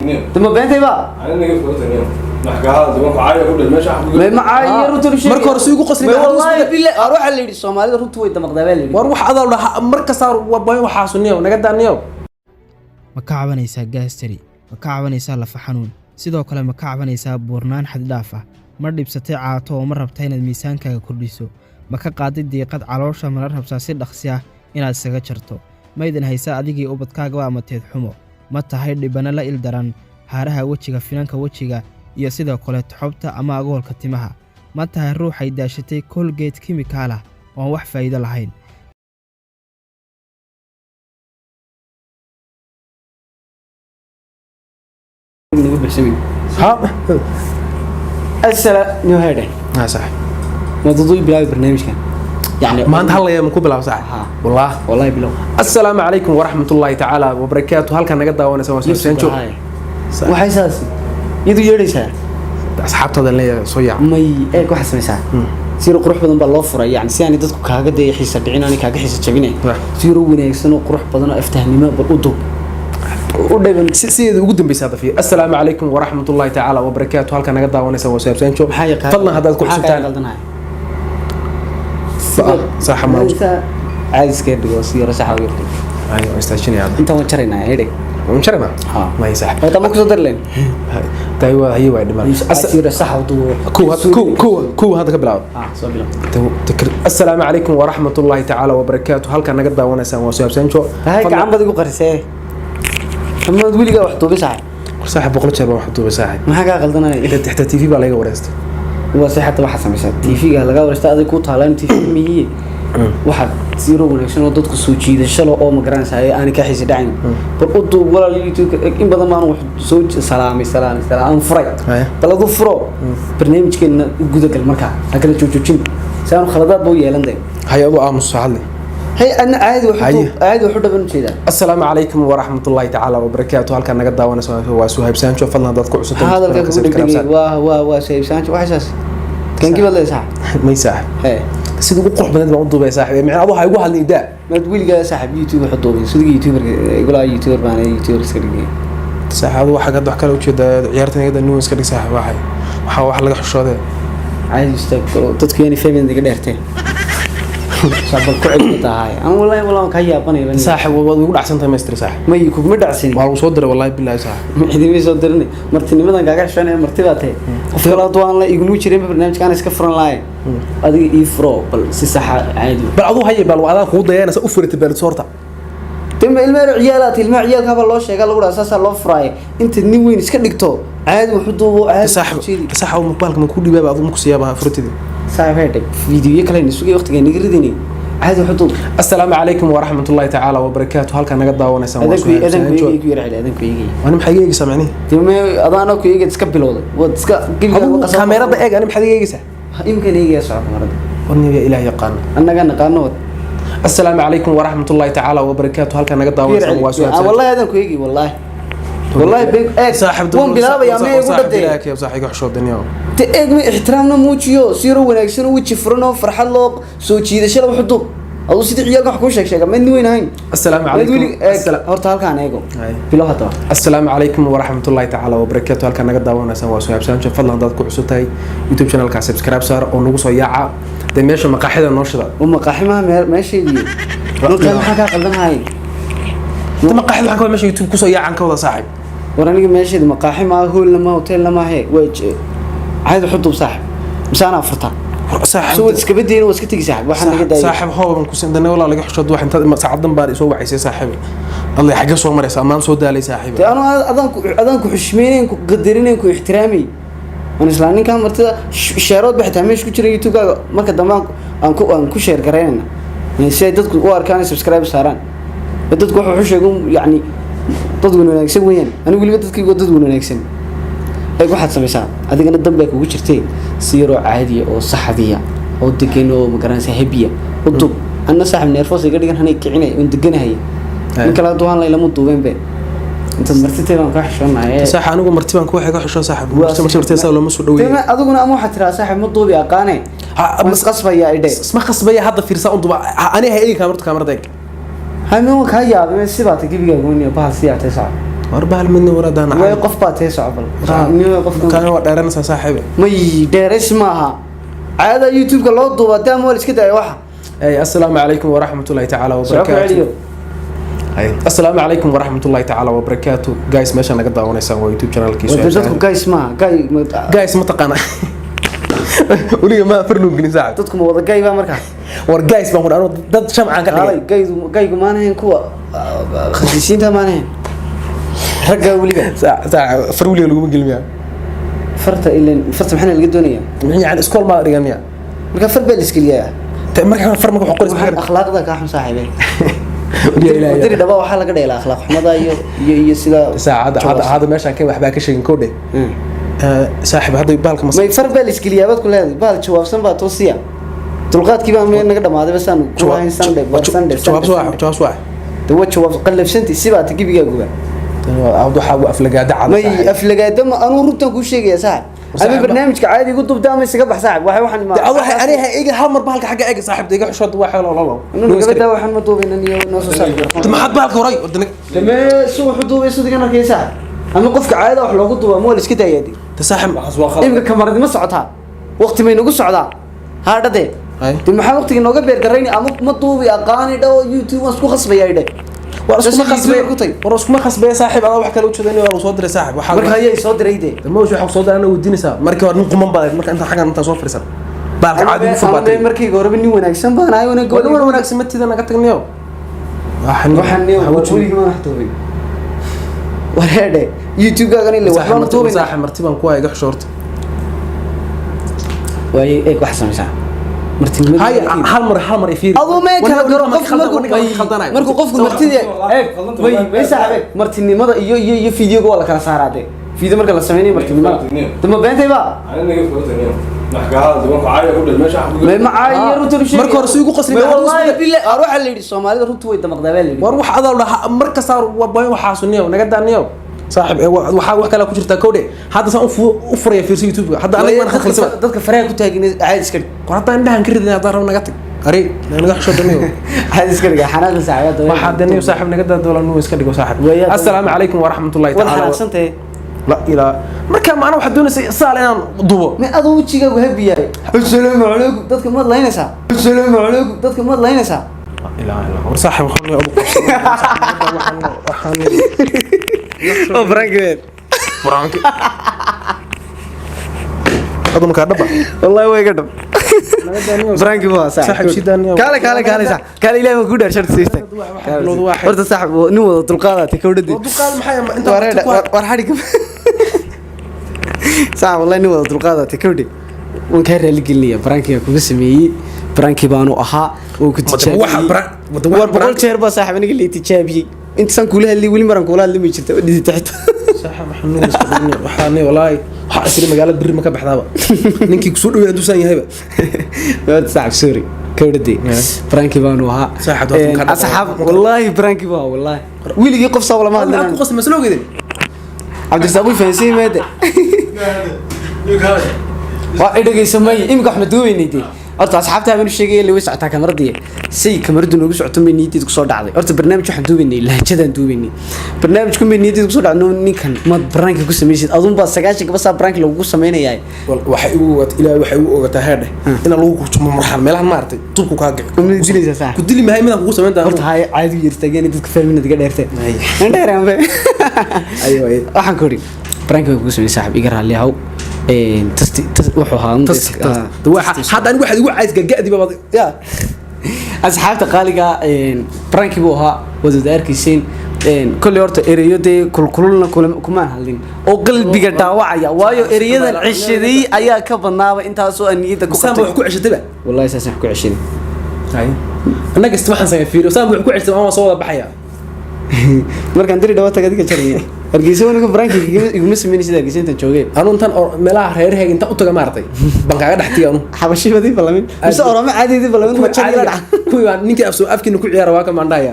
ثم بنتي بقى أنا نجيب فلوس اليوم نحكيها زمان فعاية كل ماشي ما معايا رتب شيء marka hore igu qasri والله بالله اروح اللي الصومالي رتب ويدا مقدبه war wax adal marka saar wabayo waxa suniyo naga daaniyo ma ka cabanaysaa gaastari ma ka cabanaysaa lafa xanuun sidoo kale ma ka cabanaysaa buurnaan xad dhaaf ah ma dhibsatay caato oo ma rabtaa inaad miisaankaaga kordhiso ma ka qaaday diiqad caloosha ma la rabtaa si dhaqsi ah inaad isaga jarto ma idin haysaa adigii ubadkaaga waa mateed xumo ma tahay dhibana la il daran haaraha wejiga finanka wejiga iyo sidoo kale xubta ama agoolka timaha ma tahay ruux ay daashatay Colgate chemical ah oo wax faa'iido lahayn ها السلام نو هيدا ha sax ما تضوي بلاي برنامج كان يعني maanta hal ayaan ku bilaab sax wallaah والله بلو assalaamu alaykum wa rahmatullahi ta'ala wa barakatuh halka naga daawanaysa waa Sancho waxay saas idu yeedhaysaa asxaabtada leeyahay soo yaa may ee ku xasmaysaa siro qurux badan baa loo furay yani si aan dadku kaaga deeyo xiisa dhicin aan kaaga xiisa jabinay siro wanaagsan oo qurux badan oo iftahnimo bal u dub u dhagan سيد ugu dambeysay hada fi assalaamu alaykum wa rahmatullahi ta'ala wa barakatuh halka naga daawanaysa waa Sancho fadlan hadaad ku xustaan صح ما عايز كده وسيرة صح ويركب ايوه استاجني هذا انت وانشرنا هيك وانشرنا ما هي صح انت ما كنت لين ايوه هي واحد ما سيرة صح كو هذا قبل السلام عليكم ورحمه الله تعالى وبركاته halka naga daawanaysan waa Sancho هاي عم بدي قرسه محمد وليغا wax duubay صاحب boqol jeer wax duubay saaxib maxaa ka qaldanay ila tixta TV baa laga wareystay وصحة waxa sameeyay TV-ga laga wareystay adiga ku taalaan TV miyi waxa zero wanaagsan oo dadku soo jiidasho oo ma garanaysaa aan ka xiisi dhacin bal u duub walaal YouTube in badan ma wax soo salaamay aan furay bal adu furo barnaamijkeena gudagal marka hakala joojin saan khaladaad buu yeelanday hay'adu aamus hadlay هي أنا عادي وحده بنشيدا السلام عليكم ورحمة الله تعالى وبركاته هل كان نقد وانا وسهيب سانشو فضلنا ضدك عصوت هذا الكلام واه سهيب سانشو وحساس كان كيف الله يسحب ما يسحب هي سيدو قروح بدل ما عضو بيسحب يعني أبوها يقول هالنداء ما تقول جا سحب يوتيوب حطوه سيدو يوتيوبر يقول يوتيوبر معنا يوتيوبر سكريني سحب هذا واحد قد حكى له كذا عيارتنا كذا نون سكري سحب واحد واحد لقى حشة هذا عادي يستقبل تذكرني فين من ذيك دهرتين شابل كعب تاعي أنا والله كهيا بني صاحب ويقول أحسن تايم مستر صاحب ما يكون مدعسين والله صدر والله بالله صاحب حدي مي صدرني مرتني مدن قاعد عشان مرتبته فلا طوان لا يقولوا شيء برنامج كان اسكفرن لاي ادي يفرو بل سي صح عادي بل عضو هي بل وعدان خوديان اسا افرت بل صورته تم عيالات عيالك هبل لoo sheega lagu asaas loo fray inta nin weyn iska dhigto caadi wuxuu duubo caadi صح او موبايلك ما ku dhibaaba adu ma ku siyaaba furtidi saaxiibay video kale in suuqay waqtiga nigiridini عادي حدود السلام عليكم ورحمة الله تعالى وبركاته هل كان نقد داوانا سوا أذنك يجي أنا محيي سامعني تمام أذانك يجي تسكبل هذا كاميرا بقى أنا محيي يجي يمكن يجي يسعى مرة والنبي إلهي يقان أنا قانوت السلام عليكم ورحمة الله تعالى وبركاته هل كان نقد داوانا سوا والله أذنك يجي والله بيك صاحب وين بلابا يا مي صاحب لك يا صاحب يحشو الدنيا تأجمع احترامنا موجيو سيرو ونكسر وتشفرنا فرح الله سوتشي ده شلون وحدو أو سيد عيالك حكون شك من وين هاي السلام عليكم هرتال كان أيقو بلا هذا السلام عليكم ورحمة الله تعالى وبركاته هل كان نقد داوانا سوا سهيب سانشو فضلا ضدك عصوتي يوتيوب شانل كان سبسكرايب صار أو نقص ياعة ده ماشي مقاحدة النشرة ومقاحي ما ماشي دي نقطة حاجة قلنا هاي أنت مقاحد حكوا ماشي يوتيوب كوسو ياعة كوضا صاحب وراني ماشي مقاحي ما هو لما هوتيل لما هيك وجه عايز احطه بصاحب بس انا افرطها صاحب سويت اسكبدين واسكتي صاحب waxaan naga daayay صاحب هو من كوسن دنا ولا laga xushood wax inta saacadan baar soo wacaysay saaxiib Allah xaga soo maraysa amaan soo daalay saaxiib adan ku xushmeeyeen ku qadarinayn ku ixtiraamay aan islaanin ka martida sheerood baxtaa meesh ku jira YouTube marka dambe aan ku share gareynaa inay dadku u arkaan subscribe saaraan dadku wuxuu sheegay yani dad wanaagsan weeyaan anigu waliba dadkii dad wanaagsan ay waxaad sameeysaa adigana dambe kugu jirtay siiro caadi oo saxadiya oo degan oo magaranaysa habiya oo dub anna saaxib neerfoos iga dhigan hanay kicinay oo deganahay in kala duwan la ilmo duubeen be inta martitay baan ka xishoonahay sax anigu martibaan ku waxa ka xishoo saaxib martibay saa loo soo dhaweeyay tama adiguna ama waxa tiraa saaxib ma duubi aqaane mas qasbaya idhay ma qasbaya hadda fiirsa u duba ani hay kaamirta kaamirada hay ma ka yaabay sibaata gibiga gooniya bahal siyaatay sax واربع المني ورا دانا way qof baa tee socbal كان هو ديرانسا صاحبي may dheeres maaha caada youtube-ka loo duuba daam wal iska daaya waxa اي السلام عليكم ورحمه الله تعالى وبركاته السلام عليكم ورحمه الله تعالى وبركاته جايز meesha naga daawanaysan waa youtube channel kiisa dadku guys ma جايز ma taqaana waliga ma farnu gelin saacad dadku ma wada gay ba markaa war guys baan ku dhaano dad shamcan ka dhigay gaygu maanayn kuwa khasiisiinta maanayn ragga waliga saac far waliga lagu gelmiyaa farta maxaa laga doonayaa yani iskool ma dhiganaya marka far baa la iskaliyaa marka far ma ku qoris akhlaaqda ka xun saaxiibay wadiri dhaba waxa laga dheelaa akhlaaq xumada iyo sida saacada hada meeshan ka waxba ka sheegin koodhe saaxiib hada baalka ma far baa la iskaliyaa bad ku leedahay baal jawaabsan baa toosiya dulqaadkii baa meel naga dhamaaday bas aan ku hayn Sunday jawaab qalabsanti sibaa tagibiga guba waxa uu aflagaada cad may aflagaada ma anu runtan ku sheegaya saaxiib ama barnaamijka caadi ugu dubdaa ma isaga bax saaxiib waxaan ma aniga iga hal mar baalka xagga eega saaxiib iga xushood waxa lolo naga daa waxaan ma duubeynan iyo noo soo saar maxad baalka horay wadana dama soo wuxuu duubay soo digana kaysa ama qofka caadi wax loogu duuba ma la iska daayay saaxiib imka kamarad ma socotaa waqti may nagu socdaa haadhade maxaa waqtiga nooga beer garayni ama ma duubi aqaani dhaw youtube waan isku khasbayay dhe war isku khasbay saaxiib ada wax kale u jeedani waa soo diray saaxiib waxa marka ayay soo dirayde ma waxa soo diray anoo wadiinaysa markii hore nin quman baad marka inta xagan inta soo fariisan baalka caadi u fubaatay markii hore nin wanaagsan baan ahay wana gobol wanaagsan ma tidana ka tagniyo waxaan weliga ma waxtoobay wareede youtube-gaagan ilaa waxba ma duubin saaxiib martibaan ku ayga xushoorta way ay wax samaysaa هاي هل مر يفير أظن ما كان جرى قف مركو قف مرتدي ما يسحبك مرتني ماذا يو فيديو ولا كان صار عادي فيديو مركو لا سمعني مرتني ما ثم بنتي بقى أنا نجيب مرتني محكاها زمان عاية كل المشي ما معايا رتب شيء مركو رسوي قصري والله بالله أروح على الصومالي رتب ويد مقدبالي وأروح هذا ولا مركز صار وباي وحاسنيه ونقدر نيو صاحب waxa wax kala ku jirta koode hada saan u furaya fiirsi youtube hada aniga ma khasba dadka faraha ku taagin caadi iska qorata indhahan ka ridina hadaan naga tag ari naga xisho damiyo caadi iska dhiga xanaaqda saacada waxa daniyo saaxib naga dadoolan uu iska dhigo saaxib assalaamu alaykum wa rahmatullahi ta'ala wanaagsantahay la ila marka ma ana waxa doonaysa saal inaan dubo ma adoo wajiga habiyaay assalaamu alaykum dadka ma laynaysa assalaamu alaykum dadka ma laynaysa ila war saaxib waxaan oo Frank هذا مكان دبا والله way gadab Frank waa saaxib sidaan kale kale ilaahay ku dhar shart siistay horta saaxib nin wada dulqaadati ka wadadi dulqaad maxay inta war xariga saaxib wallahi nin wada dulqaadati ka wadadi waan ka raali gelinayaa Frank kuga sameeyay Frank baanu ahaa oo ku tijaabiyay war boqol jeer ba saaxib aniga la tijaabiyay inta san kula hadlay wali maran kula hadlay ma jirto dhidi taxta صح محمود waxaan wallahi waxa asri magaalada bari ma ka baxdaaba ninkii kusoo dhaweeyay duusan yahayba waa saaxib sorry kawdadi Frank baanu ahaa asxaab wallahi Frank baa wallahi wiiligi qof soo lama hadlay ku qasma masloogeedin Cabdi Fansii meede waa idageysamay imka Axmed Duweynidi horta asxaabta baan sheegay la waysa taa kamaradiye si kamaradu noogu socoto ma niidid ku soo dhacday horta barnaamij waxaan duubaynay lahjadan duubaynay barnaamijku ma niidid ku soo dhacno ninkan ma Frank ku sameeyay adun ba 9 gaba sa Frank lagu sameeyay waxay ugu wad ilaa waxay u ogataa heedhe in lagu ku tumo marxal meelahan maartay tubku ka gac ma dilaysa sax ku dili mahay midaan kugu sameeyay horta hay caadi yirtageen dadka fahmin diga dheertay dheeraan ba ayo waxaan ku ri Frank ku sameeyay saaxib iga raali haw wuxuu ahaan hadda anigu waxa igu cays gagaadi baba ya asxaabta qaaliga Frank buu ahaa wada arkaysiin kulli horta ereyada kulkulna kuma hadlin oo qalbiga dhaawacaya waayo ereyadan cishadii ayaa ka badnaaba intaas oo aniyada ku qabtay wax ku cishadaba wallahi saas ku cishin hay anaga waxaan sameeyay fiiro saan wax ku cishadaba ama soo wada baxaya markaan diri dhawaad tagadiga jaray argeyso wanaga Frank iguma sameeyay sida argeyso inta joogay anu intan meelaha reerheeg inta u taga maartay bankaaga dhaxtay anu xabashibadii balamin mise orama caadidii balamin ma jariga kuwa ninkii afkiina ku ciyaar waa ka mandaya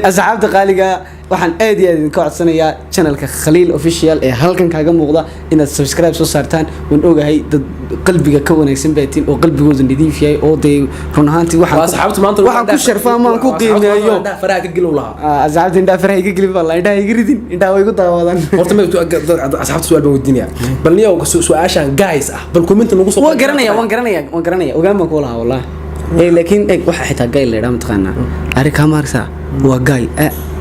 asxaabta qaaliga waxaan aad iyo aad idinka codsanayaa channelka Khaliil official ee halkan kaaga muuqda inaad subscribe soo saartaan waan ogahay dad qalbiga ka wanaagsan baatiin oo qalbigooda nadiif yahay oo day run ahaantii waxaan ku sharfaa ma ku qiimeeyo faraha ka galow laha asxaabta indha faraha iga gelin baa indhaha iga ridin indhaha way ku daawadaan horta ma asxaabta su'aal baan weydiinaya bal niyo su'aashan guys ah bal comment nagu soo waan garanaya ogaan baan ku lahaa wallahi laakiin waxa xitaa gay leeyahay mataqaana arika marsa waa gay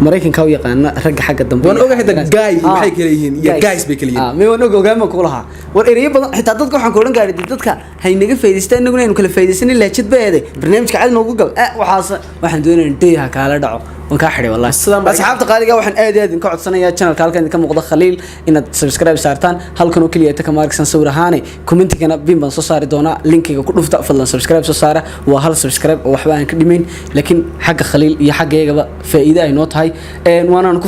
mareykanka u yaqaana ragga xagga dambe waan ogahay dad gay waxay kala yihiin iyo guys bay kala yihiin ma waan ogaan baan ku lahaa war ereyo badan xitaa dadka waxaan ku oran gaaray dadka hay naga faa'iideystaan inaguna aynu kala faa'iideysan laajid beede barnaamijka cad noogu gal waxaan doonayaa deeyaha kala dhaco waan ka xidhay wallahi asxaabta qaaliga waxaan aad iyo aad idinka codsanayaa channelka halkan idinka muuqda Khaliil inaad subscribe saartaan halkan oo kaliya ka maarksan sawir ahaanay commentigana bin baan soo saari doonaa linkiga ku dhufta fadlan subscribe soo saara waa hal subscribe oo waxba aan ka dhimayn laakiin xagga Khaliil iyo xaggeegaba faa'iido ay noo tahay waanaan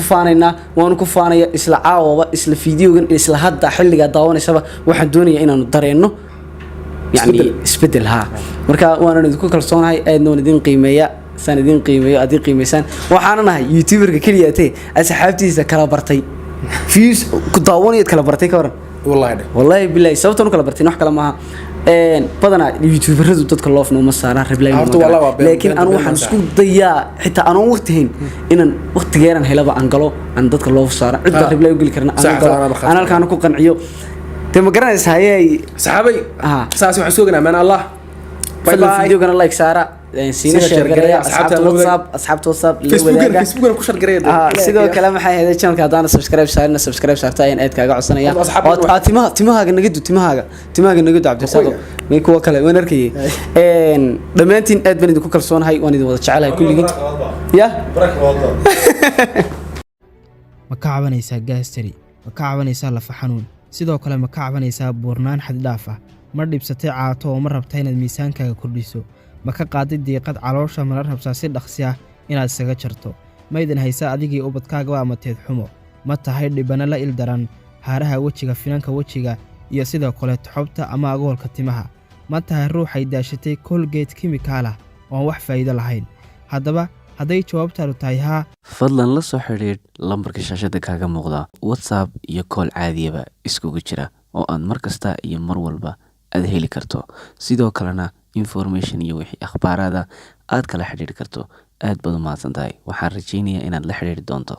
ku faanaya isla caawaba isla fiidiyogan isla hadda xilliga daawanaysaba waxaan doonayaa inaanu dareeno yani isbedel marka waanaan idinku kalsoonahay aadna waan idin qiimeeyaa saan idin qiimeeyo adii qiimeysaan waxaan nahay youtuberka kaliya asxaabtiisa kala bartay views ku daawanayad kala bartay ka waran wallahi billahi sababtan kala bartay wax kala maaha badana youtuberadu dadka loof nooma saaraan reply laakiin anu waxaan isku dayaa xitaa aan waqtihin inaan waqtigeeran helaba aan galo aan dadka loof saara cid reply u gali karna aan halkaan ku qanciyo ma garanaysaa saxaabay saas waxaan soo ganaa man Allah bye bye videogana like saara siina share gareeya asxaabta WhatsApp Facebook ku share gareeya sidoo kale maxay ahayd channelka hadaan subscribe saarta ayaan aad kaaga codsanaya timahaaga naga du timahaaga naga du Cabdirasaaq may kuwa kale waan arkay dhamaantiin aad baan idinku kalsoonahay waan idin wada jecelahay kulligiin ya ma ka cabanaysaa gaastari ma ka cabanaysaa lafa xanuun sidoo kale ma ka cabanaysaa buurnaan xad dhaaf ah ma dhibsatay caato oo ma rabtaa inaad miisaankaaga kordhiso ma ka qaaday diiqad caloosha mana rabtaa si dhaqsi ah inaad isaga jarto maydan haysaa adigii ubadkaagaba ama teed xumo ma tahay dhibana la il daran haaraha wejiga finanka wejiga iyo sidoo kale xubta ama agoolka timaha ma tahay ruuxay daashatay Colgate chemical ah oo wax faa'iido lahayn haddaba hadday jawaabtaadu tahay haa fadlan la soo xiriir lambarka shaashada kaaga muuqda WhatsApp iyo call caadiyaba iskugu jira oo aad mar kasta iyo mar walba aad heli karto sidoo kalena information iyo wixii akhbaarada aad kala xiriiri karto aad baad u mahadsantahay waxaan rajaynayaa inaad la xiriiri doonto